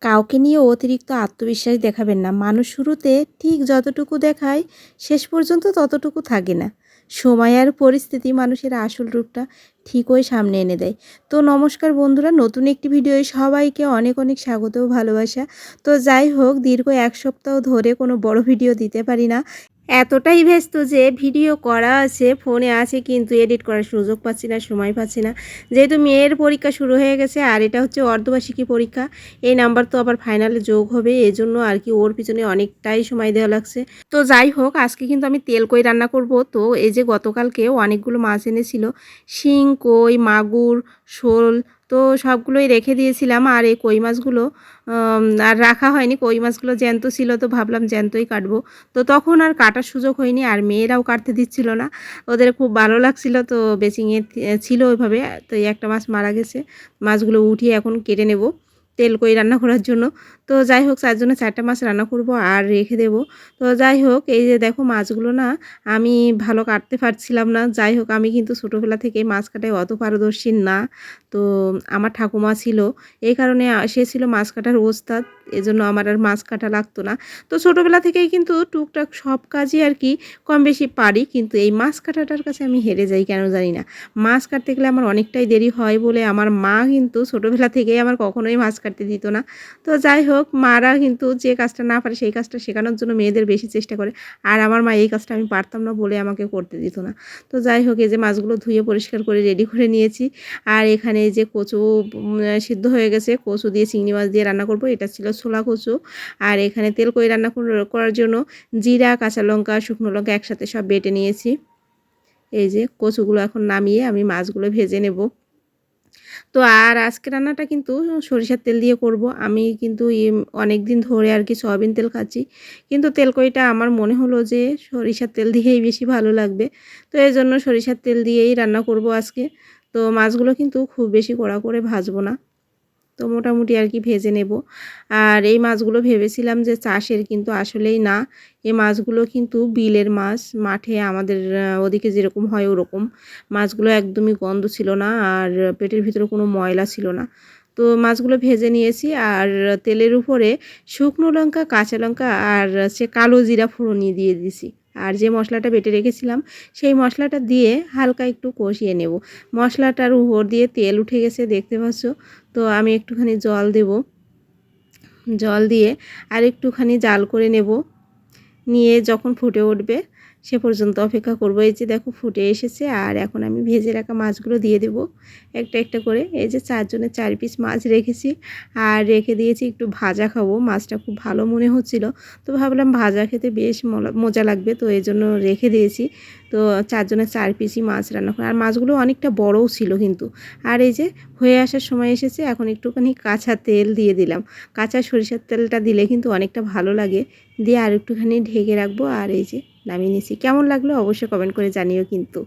কাউকে নিয়ে অতিরিক্ত আত্মবিশ্বাস দেখাবেন না। মানুষ শুরুতে ঠিক যতটুকু দেখায় শেষ পর্যন্ত ততটুকু থাকে না। সময় আর পরিস্থিতি মানুষের আসল রূপটা ঠিকই সামনে এনে দেয়। তো নমস্কার বন্ধুরা, নতুন একটি ভিডিওয়ে সবাইকে অনেক অনেক স্বাগত ও ভালোবাসা। তো যাই হোক, দীর্ঘ ১ সপ্তাহ ধরে কোনো বড় ভিডিও দিতে পারি না। এতটাই ব্যস্ত যে ভিডিও করা আছে, ফোনে আছে, কিন্তু এডিট করার সুযোগ পাচ্ছি না, সময় পাচ্ছি না। যেহেতু মেয়ের পরীক্ষা শুরু হয়ে গেছে আর এটা হচ্ছে অর্ধবার্ষিকী পরীক্ষা, এই নাম্বার তো আবার ফাইনালে যোগ হবে, এজন্য আর কি ওর পিছনে অনেকটাই সময় দেওয়া লাগছে। তো যাই হোক, আজকে কিন্তু আমি তেল কই রান্না করব। তো এই যে গতকালকে অনেকগুলো মাছ এনেছিল, শিং, কই, মাগুর, শোল, তো সবগুলোই রেখে দিয়েছিলাম। আর এই কই মাছগুলো আর রাখা হয়নি, কই মাছগুলো জ্যান্ত ছিল, তো ভাবলাম জ্যান্তই কাটবো। তো তখন আর কাটার সুযোগ হয়নি, আর মেয়েরাও কাটতে দিচ্ছিল না। ওদের খুব ভালো লাগছিল, তো বেচিংয়ে ছিল ওইভাবে। তো এই একটা মাছ মারা গেছে, মাছগুলো উঠিয়ে এখন কেটে নেব তেল কই রান্না করার জন্য। তো যাই হোক, 4 জনে 4টা মাছ রান্না করব আর রেখে দেব। তো যাই হোক, এই যে দেখো মাছগুলো না আমি ভালো কাটতে পারছিলাম না। যাই হোক, আমি কিন্তু ছোটোবেলা থেকেই মাছ কাটায় অত পারদর্শী না। তো আমার ঠাকুমা ছিল, এই কারণে সে ছিল মাছ কাটার ওস্তাদ, এজন্য আমার আর মাছ কাটা লাগতো না। তো ছোটোবেলা থেকেই কিন্তু টুকটাক সব কাজই আর কি কম বেশি পারি, কিন্তু এই মাছ কাটাটার কাছে আমি হেরে যাই, কেন জানি না। মাছ কাটতে গেলে আমার অনেকটাই দেরি হয় বলে আমার মা কিন্তু ছোটোবেলা থেকেই আমার কখনোই মাছ কাটতে দিত না। তো যাই হোক, মারা কিন্তু যে কাজটা না পারে সেই কাজটা শেখানোর জন্য মেয়েদের বেশি চেষ্টা করে। আর আমার মা এই কাজটা আমি পারতাম না বলে আমাকে করতে দিত না। তো যাই হোক, এই যে মাছগুলো ধুয়ে পরিষ্কার করে রেডি করে নিয়েছি। আর এখানে এই যে কচু সিদ্ধ হয়ে গেছে, কচু দিয়ে চিংড়ি মাছ দিয়ে রান্না করব। এটা ছিল ছোলা কচু। আর এখানে তেল কই রান্না করার জন্য জিরা, কাঁচা লঙ্কা, শুকনো লঙ্কা একসাথে সব বেটে নিয়েছি। এই যে কচুগুলো এখন নামিয়ে আমি মাছগুলো ভেজে নেব। তো আর আজকে রান্নাটা কিন্তু সরিষার তেল দিয়ে করব। আমি কিন্তু অনেক দিন ধরে আর কি সয়াবিন তেল খাচ্ছি, কিন্তু তেল কইটা আমার মনে হলো যে সরিষার তেল দিয়েই বেশি ভালো লাগবে। তো এই জন্য সরিষার তেল দিয়েই রান্না করব আজকে। তো মাছগুলো কিন্তু খুব বেশি কড়া করে ভাজবো না, তো মোটামুটি আর কি ভেজে নেব। আর এই মাছগুলো ভেবেছিলাম যে চাষের, কিন্তু আসলেই না। এই মাছগুলো কিন্তু বিলের মাছ, মাঠে আমাদের ওদিকে যেরকম হয় ওরকম। মাছগুলো একদমই গন্ধ ছিল না, আর পেটের ভিতরে কোনো ময়লা ছিল না। তো মাছগুলো ভেজে নিয়েছি, আর তেলের উপরে শুকনো লঙ্কা, কাঁচা লঙ্কা আর সে কালো জিরা ফোড়নি দিয়ে দিছি। আর যে মশলাটা বেটে রেখেছিলাম সেই মশলাটা দিয়ে হালকা একটু কষিয়ে নেব। মশলাটার উপর দিয়ে তেল উঠে গেছে, দেখতে পাচ্ছ। তো আমি একটুখানি জল দেব, জল দিয়ে আর একটুখানি জাল করে নেব। নিয়ে যখন ফুটে উঠবে সে পর্যন্ত অপেক্ষা করব। এই যে দেখো ফুটে এসেছে, আর এখন আমি ভেজে রাখা মাছগুলো দিয়ে দেব একটা একটা করে। এই যে 4 জনের 4 পিস মাছ রেখেছি, আর রেখে দিয়েছি একটু ভাজা খাবো। মাছটা খুব ভালো মনে হচ্ছিল, তো ভাবলাম ভাজা খেতে বেশ মজা লাগবে, তো এই জন্য রেখে দিয়েছি। তো 4 জনের 4 পিসই মাছ রান্না করে, আর মাছগুলো অনেকটা বড়ও ছিল কিন্তু। আর এই যে হয়ে আসার সময় এসেছে, এখন একটুখানি কাঁচা তেল দিয়ে দিলাম। কাঁচা সরিষার তেলটা দিলে কিন্তু অনেকটা ভালো লাগে। দিয়ে আর একটুখানি ঢেকে রাখবো, আর এই যে নামিয়ে নিয়েছি। কেমন লাগলো অবশ্যই কমেন্ট করে জানিও কিন্তু।